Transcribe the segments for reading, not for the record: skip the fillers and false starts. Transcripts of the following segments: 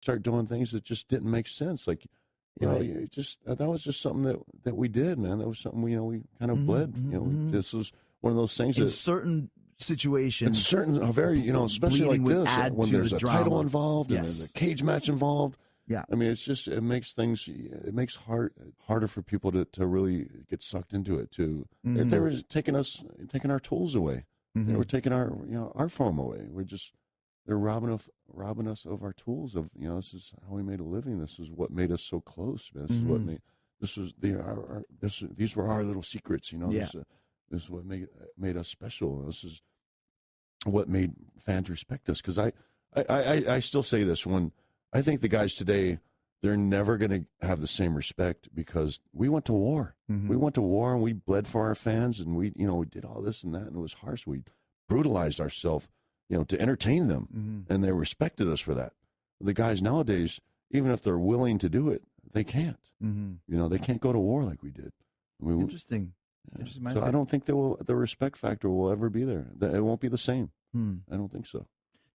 start doing things that just didn't make sense. Like, you just that was just something that we did, man. That was something we kind of bled. This was one of those things in that certain situations, in certain very especially like would this add when to there's the a drama. title involved and Yes. there's a cage match involved. Yeah. I mean, it makes things harder for people to really get sucked into it too. They were taking our tools away. They were taking our art form away. They're robbing us of our tools. Of this is how we made a living. This is what made us so close. This is what made these were our little secrets. This is what made us special. This is what made fans respect us. Because I still say this when I think the guys today, they're never going to have the same respect because we went to war. We went to war and we bled for our fans and we did all this and that and it was harsh. We brutalized ourselves, to entertain them and they respected us for that. The guys nowadays, even if they're willing to do it, they can't. They can't go to war like we did. Interesting. So I don't think the respect factor will ever be there. It won't be the same. I don't think so.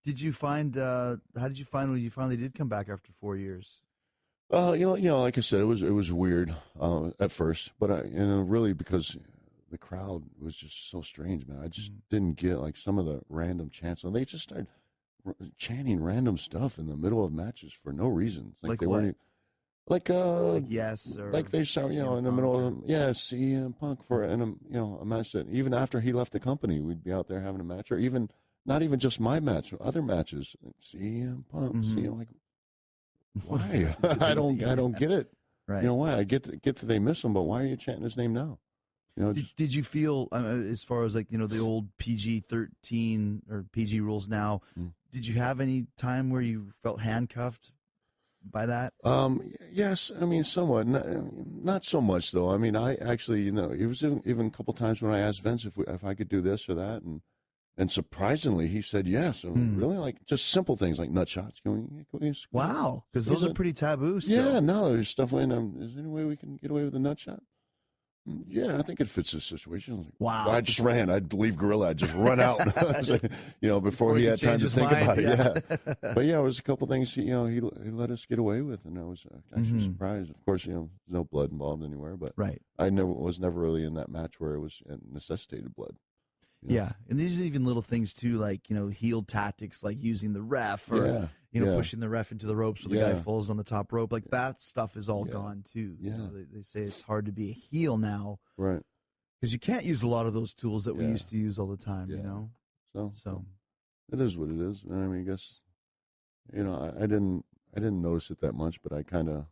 Did you find? How did you find when you finally did come back after 4 years? Like I said, it was weird at first, but really because the crowd was just so strange, man. I just didn't get like some of the random chants. And they just started chanting random stuff in the middle of matches for no reason. It's Like they what? weren't Like yes, or like they start, in the middle of CM Punk for a match that even after he left the company, we'd be out there having a match, or even not even just my match, other matches. CM Punk, like why? I don't get it. Right. Why? I get that they miss him, but why are you chanting his name now? Did you feel as far as like the old PG-13 or PG rules now? Did you have any time where you felt handcuffed by that? Yes, I mean somewhat, not so much though. I mean, I actually, it was even a couple times when I asked Vince if I could do this or that, and surprisingly he said yes. And really, like just simple things like nut shots. Can we wow, because those are pretty taboo. Still. Yeah, no, there's stuff when is there any way we can get away with a nut shot? Yeah, I think it fits this situation. I was like, wow. I just ran. I'd leave Gorilla. I'd just run out. Before he had time to think about it. Yeah. But yeah, it was a couple things he let us get away with, and I was actually surprised. Of course, there's no blood involved anywhere, but right. I was never really in that match where it was necessitated blood. Yeah, and these are even little things too, like heel tactics, like using the ref or pushing the ref into the ropes so the guy falls on the top rope. Like that stuff is all gone too. Yeah, they say it's hard to be a heel now, right? Because you can't use a lot of those tools that we used to use all the time. So it is what it is. I mean, I guess I didn't notice it that much, but I kind of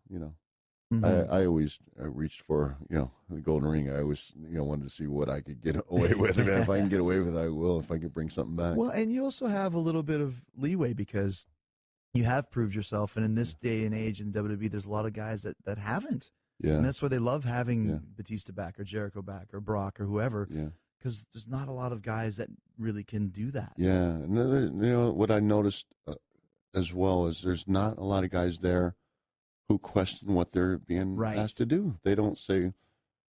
I always reached for the golden ring. I always wanted to see what I could get away with. I mean, if I can get away with it, I will. If I can bring something back. Well, and you also have a little bit of leeway because you have proved yourself, and in this day and age in WWE, there's a lot of guys that haven't. Yeah, and that's why they love having Batista back or Jericho back or Brock or whoever. Yeah, because there's not a lot of guys that really can do that. Yeah, another, what I noticed as well is there's not a lot of guys there who question what they're being asked to do. They don't say,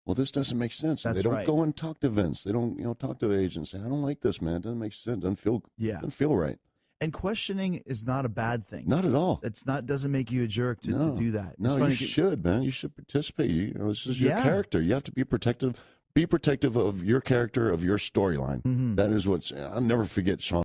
well, this doesn't make sense. That's they don't go and talk to Vince. They don't, talk to the agent and say, I don't like this, man. It doesn't make sense. Doesn't feel right. And questioning is not a bad thing. Not at all. It's not, doesn't make you a jerk to do that. No, you should, man. You should participate. This is your character. You have to be protective. Be protective of your character, of your storyline. That is I'll never forget Shawn